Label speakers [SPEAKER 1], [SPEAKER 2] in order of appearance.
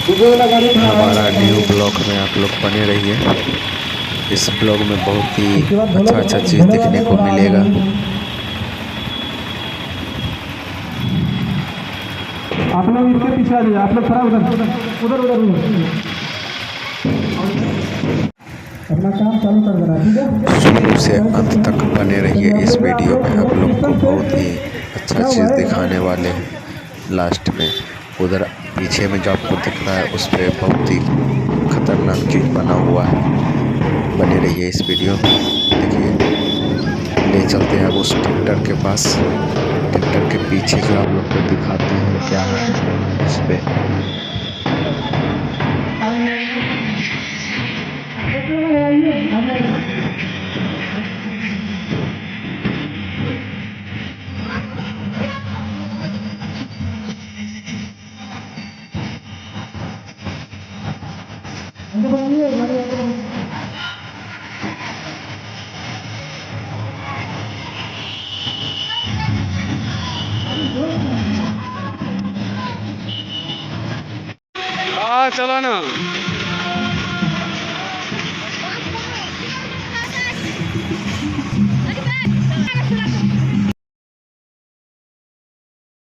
[SPEAKER 1] हमारा new blog में आप लोग बने रहिए। इस ब्लॉग में बहुत ही अच्छा चीज़ देखने को मिलेगा।
[SPEAKER 2] आप लोग इसके पीछे आ जाइए, आप लोग खड़ा उधर उधर उधर अपना काम चालू कर देना, ठीक है।
[SPEAKER 1] शुरू से अंत तक बने रहिए। इस वीडियो में आप लोग को बहुत ही अच्छा चीज़ दिखाने वाले हैं। लास्ट में उधर पीछे में जो आपको दिख रहा है उस पर बहुत ही खतरनाक चीज़ बना हुआ है। बने रहिए इस वीडियो में। देखिए, ले चलते हैं अब उस ट्रैक्टर के पास। ट्रैक्टर के पीछे जो आप लोग को दिखाते हैं क्या है उस पर।
[SPEAKER 2] चलो ना।